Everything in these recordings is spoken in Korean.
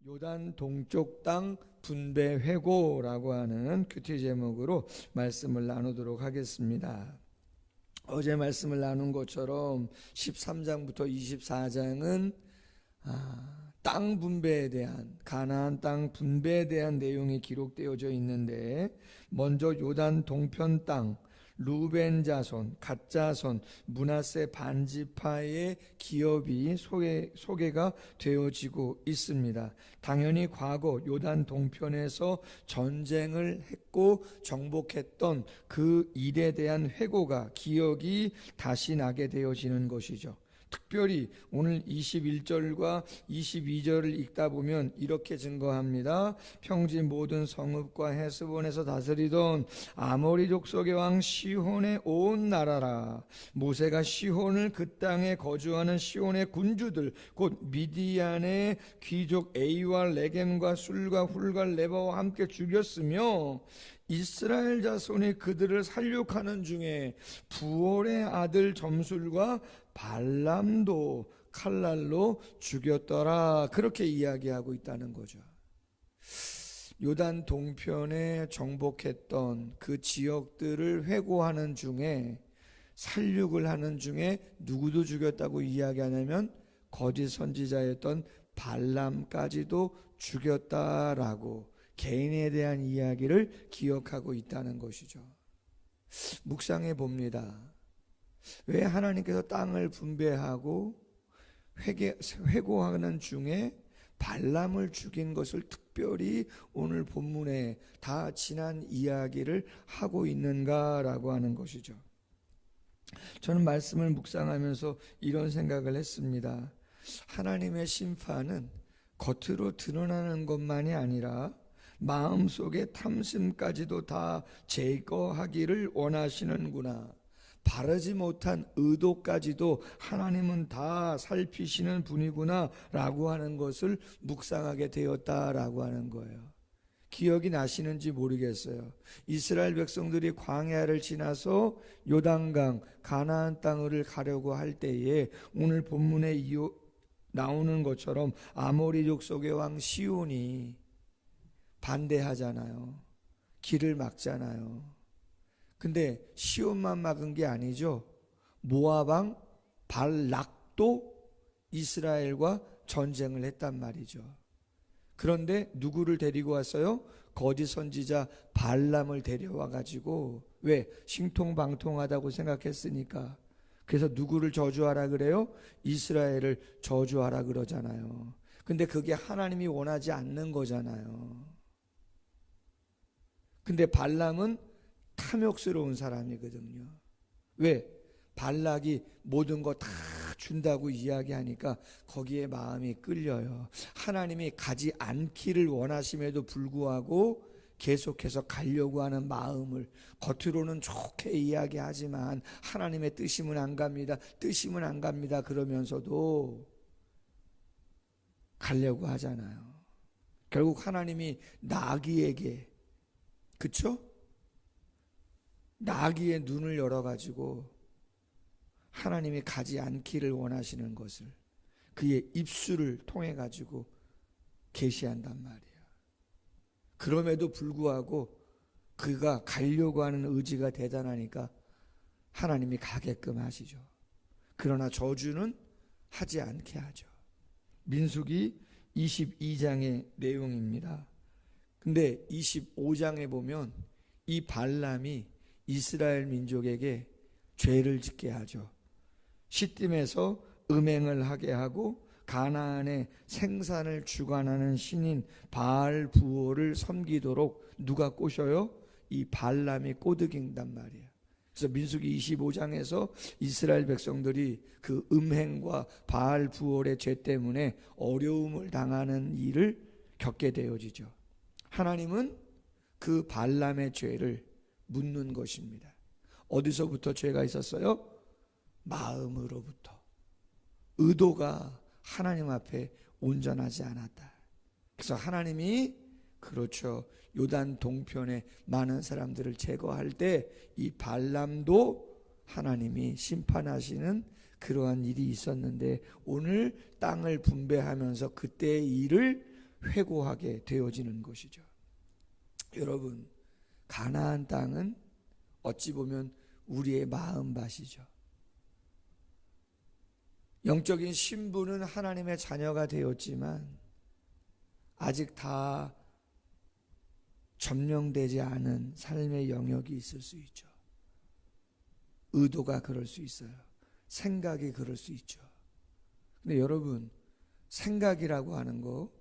요단 동쪽 땅 분배 회고라고 하는 큐티 제목으로 말씀을 나누도록 하겠습니다. 어제 말씀을 나눈 것처럼 13장부터 24장은 땅 분배에 대한, 가나안 땅 분배에 대한 내용이 기록되어져 있는데, 먼저 요단 동편 땅 루벤 자손, 갓 자손, 므낫세 반지파의 기업이 소개가 되어지고 있습니다. 당연히 과거 요단 동편에서 전쟁을 했고 정복했던 그 일에 대한 회고가, 기억이 다시 나게 되어지는 것이죠. 특별히 오늘 21절과 22절을 읽다 보면 이렇게 증거합니다. 평지 모든 성읍과 헤스본에서 다스리던 아모리 족속의 왕 시혼의 온 나라라. 모세가 시혼을, 그 땅에 거주하는 시혼의 군주들 곧 미디안의 귀족 에이와 레겜과 술과 훌과 레바와 함께 죽였으며, 이스라엘 자손이 그들을 살육하는 중에 부올의 아들 점술과 발람도 칼날로 죽였더라. 그렇게 이야기하고 있다는 거죠. 요단 동편에 정복했던 그 지역들을 회고하는 중에, 살육을 하는 중에 누구도 죽였다고 이야기하냐면 거짓 선지자였던 발람까지도 죽였다라고 개인에 대한 이야기를 기억하고 있다는 것이죠. 묵상해 봅니다. 왜 하나님께서 땅을 분배하고 회고하는 중에 발람을 죽인 것을 특별히 오늘 본문에 다 지난 이야기를 하고 있는가라고 하는 것이죠. 저는 말씀을 묵상하면서 이런 생각을 했습니다. 하나님의 심판은 겉으로 드러나는 것만이 아니라 마음속의 탐심까지도 다 제거하기를 원하시는구나. 바르지 못한 의도까지도 하나님은 다 살피시는 분이구나 라고 하는 것을 묵상하게 되었다라고 하는 거예요. 기억이 나시는지 모르겠어요. 이스라엘 백성들이 광야를 지나서 요단강 가나안 땅을 가려고 할 때에 오늘 본문에 나오는 것처럼 아모리 족속의 왕 시온이 반대하잖아요. 길을 막잖아요. 근데 시온만 막은 게 아니죠. 모압 왕 발락도 이스라엘과 전쟁을 했단 말이죠. 그런데 누구를 데리고 왔어요? 거짓 선지자 발람을 데려와 가지고, 왜? 신통방통하다고 생각했으니까. 그래서 누구를 저주하라 그래요? 이스라엘을 저주하라 그러잖아요. 근데 그게 하나님이 원하지 않는 거잖아요. 근데 발람은 탐욕스러운 사람이거든요. 왜? 발락이 모든 거 다 준다고 이야기하니까 거기에 마음이 끌려요. 하나님이 가지 않기를 원하심에도 불구하고 계속해서 가려고 하는 마음을, 겉으로는 좋게 이야기하지만 하나님의 뜻이면 안 갑니다, 뜻이면 안 갑니다 그러면서도 가려고 하잖아요. 결국 하나님이 나귀에게, 그쵸? 나귀의 눈을 열어가지고 하나님이 가지 않기를 원하시는 것을 그의 입술을 통해 가지고 계시한단 말이에요. 그럼에도 불구하고 그가 가려고 하는 의지가 대단하니까 하나님이 가게끔 하시죠. 그러나 저주는 하지 않게 하죠. 민수기 22장의 내용입니다. 근데 25장에 보면 이 발람이 이스라엘 민족에게 죄를 짓게 하죠. 시딤에서 음행을 하게 하고 가나안의 생산을 주관하는 신인 바알 부올을 섬기도록 누가 꼬셔요? 이 발람이 꼬드긴단 말이에요. 그래서 민수기 25장에서 이스라엘 백성들이 그 음행과 바알 부올의 죄 때문에 어려움을 당하는 일을 겪게 되어지죠. 하나님은 그 발람의 죄를 묻는 것입니다. 어디서부터 죄가 있었어요? 마음으로부터. 의도가 하나님 앞에 온전하지 않았다. 그래서 하나님이, 그렇죠, 요단 동편에 많은 사람들을 제거할 때 이 발람도 하나님이 심판하시는 그러한 일이 있었는데, 오늘 땅을 분배하면서 그때의 일을 회고하게 되어지는 것이죠. 여러분, 가나안 땅은 어찌 보면 우리의 마음밭이죠. 영적인 신분은 하나님의 자녀가 되었지만 아직 다 점령되지 않은 삶의 영역이 있을 수 있죠. 의도가 그럴 수 있어요. 생각이 그럴 수 있죠. 근데 여러분, 생각이라고 하는 거,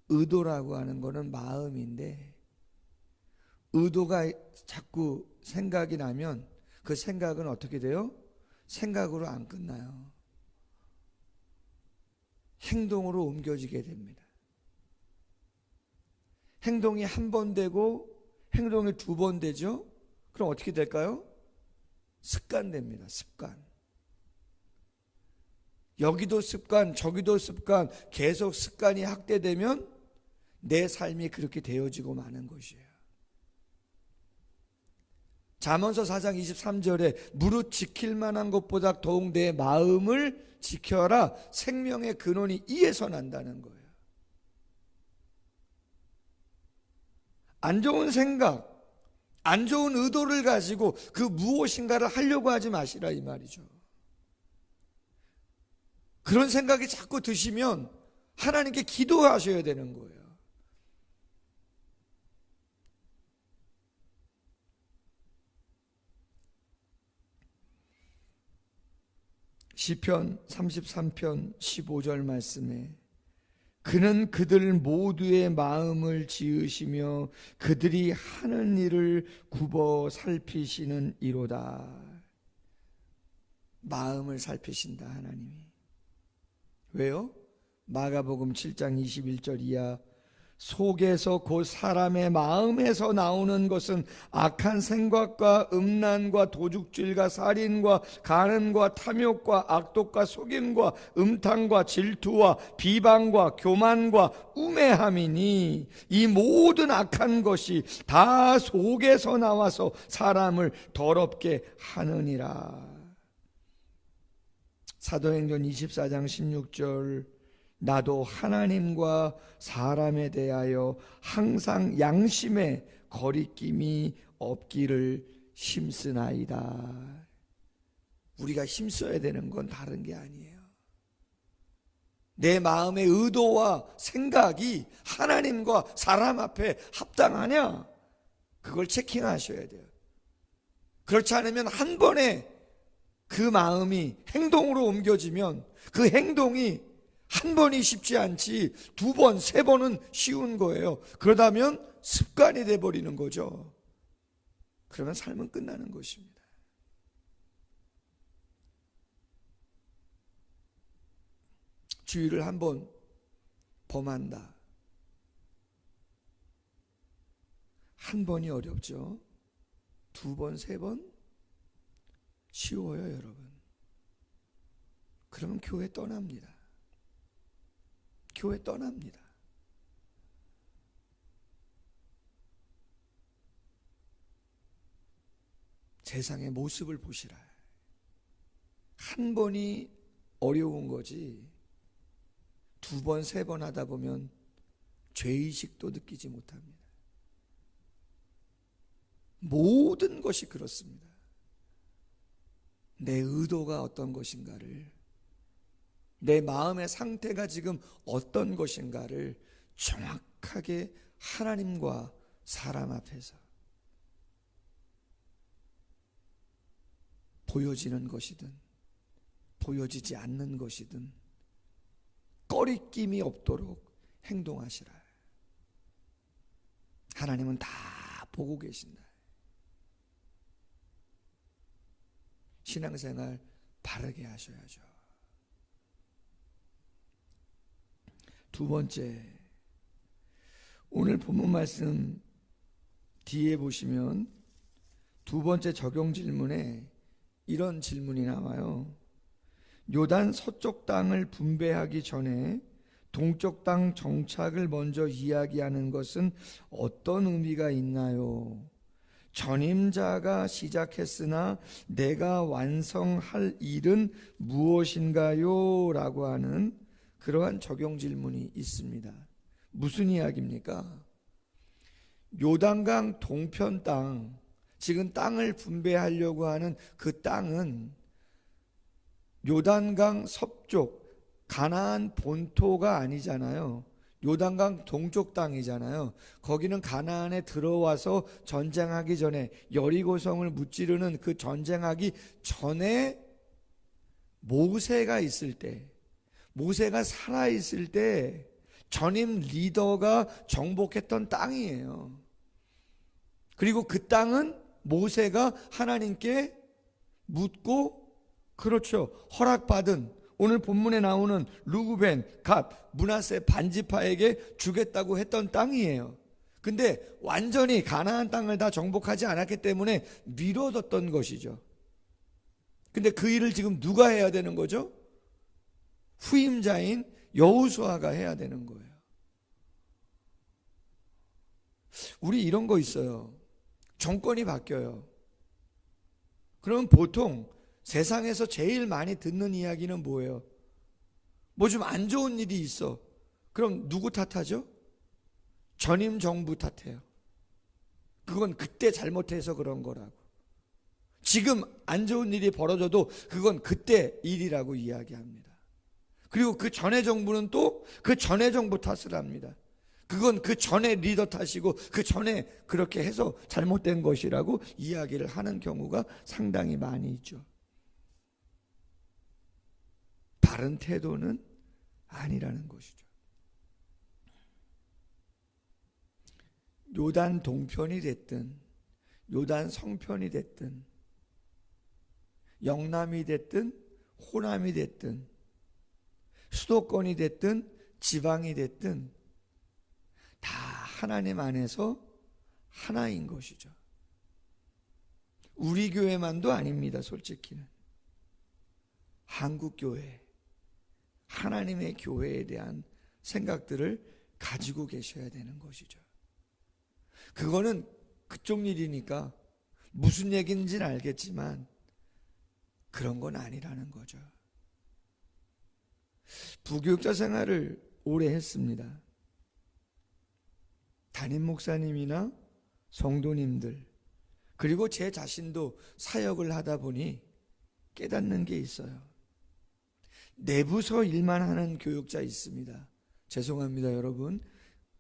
의도라고 하는 거는 마음인데, 의도가 자꾸 생각이 나면 그 생각은 어떻게 돼요? 생각으로 안 끝나요. 행동으로 옮겨지게 됩니다. 행동이 한 번 되고 행동이 두 번 되죠? 그럼 어떻게 될까요? 습관됩니다. 습관. 여기도 습관, 저기도 습관, 계속 습관이 확대되면 내 삶이 그렇게 되어지고 마는 것이에요. 잠언서 4장 23절에 무릇 지킬 만한 것보다 더욱 내 마음을 지켜라. 생명의 근원이 이에서 난다는 거예요. 안 좋은 생각, 안 좋은 의도를 가지고 그 무엇인가를 하려고 하지 마시라 이 말이죠. 그런 생각이 자꾸 드시면 하나님께 기도하셔야 되는 거예요. 시편 33편 15절 말씀에 그는 그들 모두의 마음을 지으시며 그들이 하는 일을 굽어 살피시는 이로다. 마음을 살피신다 하나님이. 왜요? 마가복음 7장 21절 이하 속에서 곧 사람의 마음에서 나오는 것은 악한 생각과 음란과 도둑질과 살인과 간음과 탐욕과 악독과 속임과 음탕과 질투와 비방과 교만과 우매함이니 이 모든 악한 것이 다 속에서 나와서 사람을 더럽게 하느니라. 사도행전 24장 16절 나도 하나님과 사람에 대하여 항상 양심에 거리낌이 없기를 힘쓰나이다. 우리가 힘써야 되는 건 다른 게 아니에요. 내 마음의 의도와 생각이 하나님과 사람 앞에 합당하냐? 그걸 체킹하셔야 돼요. 그렇지 않으면 한 번에 그 마음이 행동으로 옮겨지면 그 행동이 한 번이 쉽지 않지 두 번, 세 번은 쉬운 거예요. 그러다면 습관이 돼버리는 거죠. 그러면 삶은 끝나는 것입니다. 주의를 한 번 범한다. 한 번이 어렵죠. 두 번, 세 번 쉬워요, 여러분. 그러면 교회 떠납니다. 교회 떠납니다. 세상의 모습을 보시라. 한 번이 어려운 거지 두 번, 세 번 하다 보면 죄의식도 느끼지 못합니다. 모든 것이 그렇습니다. 내 의도가 어떤 것인가를, 내 마음의 상태가 지금 어떤 것인가를 정확하게 하나님과 사람 앞에서 보여지는 것이든 보여지지 않는 것이든 꺼리낌이 없도록 행동하시라. 하나님은 다 보고 계신다. 신앙생활 바르게 하셔야죠. 두 번째, 오늘 본문 말씀 뒤에 보시면 두 번째 적용 질문에 이런 질문이 나와요. 요단 서쪽 땅을 분배하기 전에 동쪽 땅 정착을 먼저 이야기하는 것은 어떤 의미가 있나요? 전임자가 시작했으나 내가 완성할 일은 무엇인가요? 라고 하는 그러한 적용 질문이 있습니다. 무슨 이야기입니까? 요단강 동편 땅, 지금 땅을 분배하려고 하는 그 땅은 요단강 서쪽 가나안 본토가 아니잖아요. 요단강 동쪽 땅이잖아요. 거기는 가나안에 들어와서 전쟁하기 전에, 여리고성을 무찌르는 그 전쟁하기 전에 모세가 있을 때, 모세가 살아있을 때 전임 리더가 정복했던 땅이에요. 그리고 그 땅은 모세가 하나님께 묻고, 그렇죠, 허락받은, 오늘 본문에 나오는 루브벤, 갓, 므낫세 반지파에게 주겠다고 했던 땅이에요. 근데 완전히 가나안 땅을 다 정복하지 않았기 때문에 미뤄뒀던 것이죠. 근데 그 일을 지금 누가 해야 되는 거죠? 후임자인 여호수아가 해야 되는 거예요. 우리 이런 거 있어요. 정권이 바뀌어요. 그러면 보통 세상에서 제일 많이 듣는 이야기는 뭐예요? 뭐 좀 안 좋은 일이 있어. 그럼 누구 탓하죠? 전임 정부 탓해요. 그건 그때 잘못해서 그런 거라고. 지금 안 좋은 일이 벌어져도 그건 그때 일이라고 이야기합니다. 그리고 그 전에 정부는 또 그 전에 정부 탓을 합니다. 그건 그 전에 리더 탓이고 그 전에 그렇게 해서 잘못된 것이라고 이야기를 하는 경우가 상당히 많이 있죠. 바른 태도는 아니라는 것이죠. 요단 동편이 됐든 요단 성편이 됐든 영남이 됐든 호남이 됐든 수도권이 됐든 지방이 됐든 다 하나님 안에서 하나인 것이죠. 우리 교회만도 아닙니다. 솔직히는 한국교회, 하나님의 교회에 대한 생각들을 가지고 계셔야 되는 것이죠. 그거는 그쪽 일이니까 무슨 얘기인지는 알겠지만 그런 건 아니라는 거죠. 부교육자 생활을 오래 했습니다. 담임 목사님이나 성도님들, 그리고 제 자신도 사역을 하다 보니 깨닫는 게 있어요. 내부서 일만 하는 교육자 있습니다. 죄송합니다, 여러분.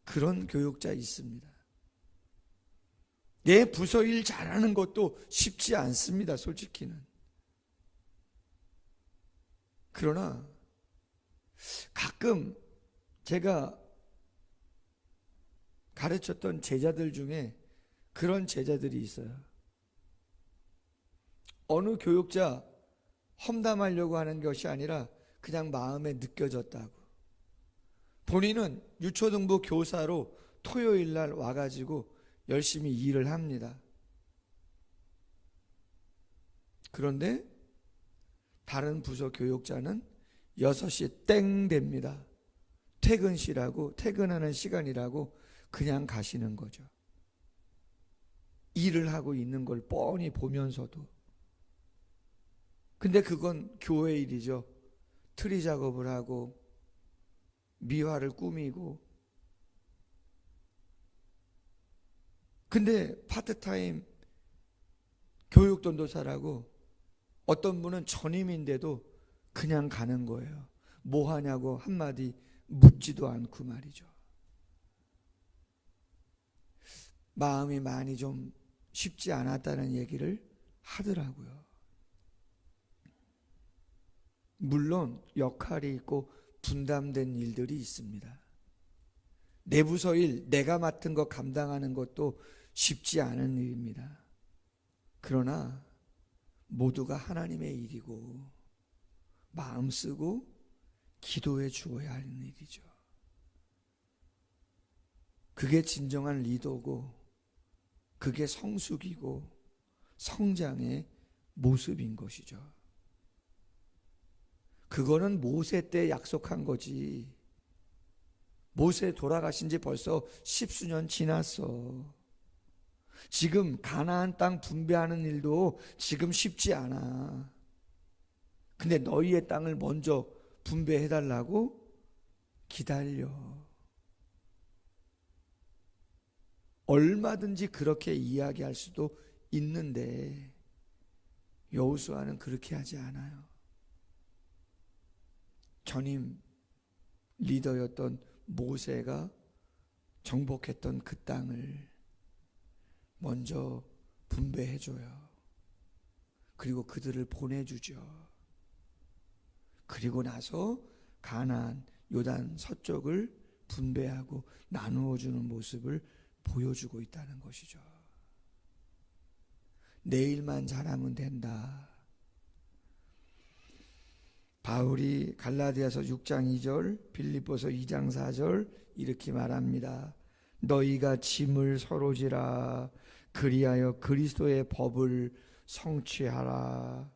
그런 교육자 있습니다. 내 부서 일 잘하는 것도 쉽지 않습니다, 솔직히는. 그러나 가끔 제가 가르쳤던 제자들 중에 그런 제자들이 있어요. 어느 교육자 험담하려고 하는 것이 아니라 그냥 마음에 느껴졌다고. 본인은 유초등부 교사로 토요일 날 와가지고 열심히 일을 합니다. 그런데 다른 부서 교육자는 6시 땡 됩니다. 퇴근 시라고, 퇴근하는 시간이라고 그냥 가시는 거죠. 일을 하고 있는 걸 뻔히 보면서도. 근데 그건 교회 일이죠. 트리 작업을 하고 미화를 꾸미고. 근데 파트타임 교육전도사라고, 어떤 분은 전임인데도 그냥 가는 거예요. 뭐 하냐고 한마디 묻지도 않고 말이죠. 마음이 많이 좀 쉽지 않았다는 얘기를 하더라고요. 물론 역할이 있고 분담된 일들이 있습니다. 내부서 일, 내가 맡은 거 감당하는 것도 쉽지 않은 일입니다. 그러나 모두가 하나님의 일이고 마음 쓰고 기도해 주어야 하는 일이죠. 그게 진정한 리더고 그게 성숙이고 성장의 모습인 것이죠. 그거는 모세 때 약속한 거지. 모세 돌아가신 지 벌써 10수년 지났어. 지금 가나안 땅 분배하는 일도 지금 쉽지 않아. 근데 너희의 땅을 먼저 분배해달라고 기다려. 얼마든지 그렇게 이야기할 수도 있는데 여호수아는 그렇게 하지 않아요. 전임 리더였던 모세가 정복했던 그 땅을 먼저 분배해줘요. 그리고 그들을 보내주죠. 그리고 나서 가나안 요단 서쪽을 분배하고 나누어주는 모습을 보여주고 있다는 것이죠. 내일만 잘하면 된다. 바울이 갈라디아서 6장 2절, 빌립보서 2장 4절 이렇게 말합니다. 너희가 짐을 서로 지라. 그리하여 그리스도의 법을 성취하라.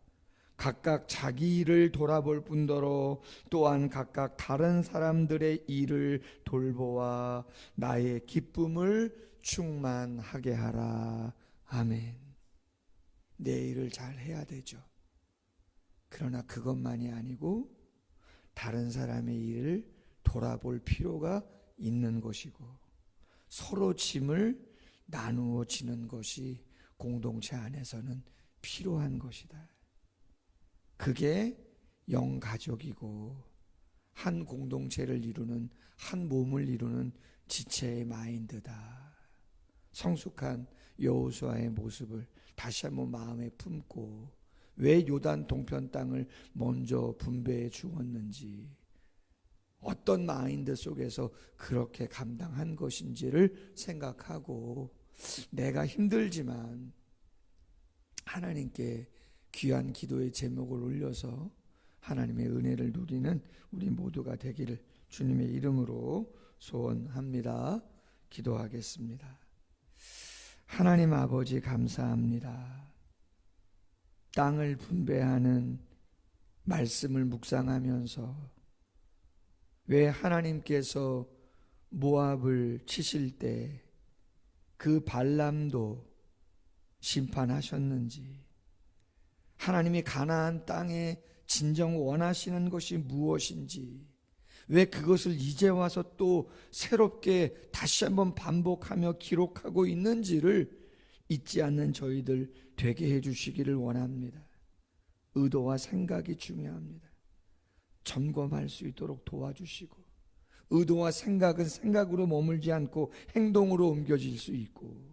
각각 자기 일을 돌아볼 뿐더러 또한 각각 다른 사람들의 일을 돌보아 나의 기쁨을 충만하게 하라. 아멘. 내 일을 잘 해야 되죠. 그러나 그것만이 아니고 다른 사람의 일을 돌아볼 필요가 있는 것이고 서로 짐을 나누어 지는 것이 공동체 안에서는 필요한 것이다. 그게 영가족이고 한 공동체를 이루는, 한 몸을 이루는 지체의 마인드다. 성숙한 여호수아의 모습을 다시 한번 마음에 품고 왜 요단 동편 땅을 먼저 분배해 주었는지, 어떤 마인드 속에서 그렇게 감당한 것인지를 생각하고 내가 힘들지만 하나님께 귀한 기도의 제목을 올려서 하나님의 은혜를 누리는 우리 모두가 되기를 주님의 이름으로 소원합니다. 기도하겠습니다. 하나님 아버지 감사합니다. 땅을 분배하는 말씀을 묵상하면서 왜 하나님께서 모압을 치실 때 그 발람도 심판하셨는지, 하나님이 가나안 땅에 진정 원하시는 것이 무엇인지, 왜 그것을 이제 와서 또 새롭게 다시 한번 반복하며 기록하고 있는지를 잊지 않는 저희들 되게 해주시기를 원합니다. 의도와 생각이 중요합니다. 점검할 수 있도록 도와주시고, 의도와 생각은 생각으로 머물지 않고 행동으로 옮겨질 수 있고,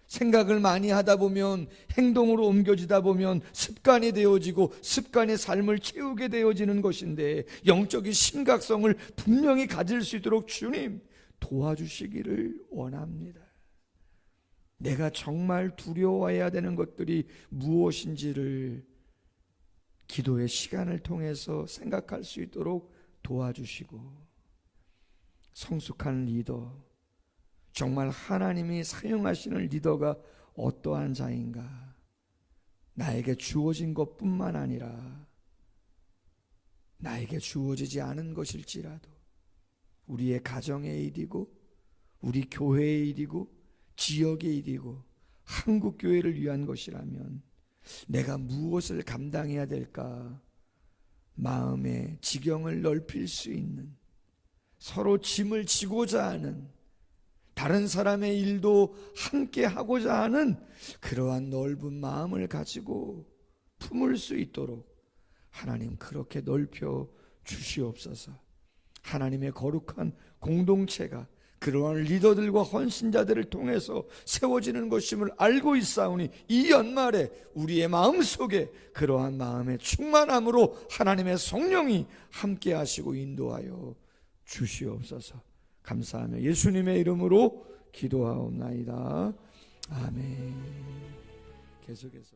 생각을 많이 하다 보면 행동으로 옮겨지다 보면 습관이 되어지고 습관의 삶을 채우게 되어지는 것인데, 영적인 심각성을 분명히 가질 수 있도록 주님 도와주시기를 원합니다. 내가 정말 두려워해야 되는 것들이 무엇인지를 기도의 시간을 통해서 생각할 수 있도록 도와주시고, 성숙한 리더, 정말 하나님이 사용하시는 리더가 어떠한 자인가, 나에게 주어진 것뿐만 아니라 나에게 주어지지 않은 것일지라도 우리의 가정의 일이고 우리 교회의 일이고 지역의 일이고 한국교회를 위한 것이라면 내가 무엇을 감당해야 될까, 마음의 지경을 넓힐 수 있는, 서로 짐을 지고자 하는, 다른 사람의 일도 함께 하고자 하는 그러한 넓은 마음을 가지고 품을 수 있도록 하나님 그렇게 넓혀 주시옵소서. 하나님의 거룩한 공동체가 그러한 리더들과 헌신자들을 통해서 세워지는 것임을 알고 있사오니 이 연말에 우리의 마음속에 그러한 마음의 충만함으로 하나님의 성령이 함께 하시고 인도하여 주시옵소서. 감사하며 예수님의 이름으로 기도하옵나이다. 아멘. 계속해서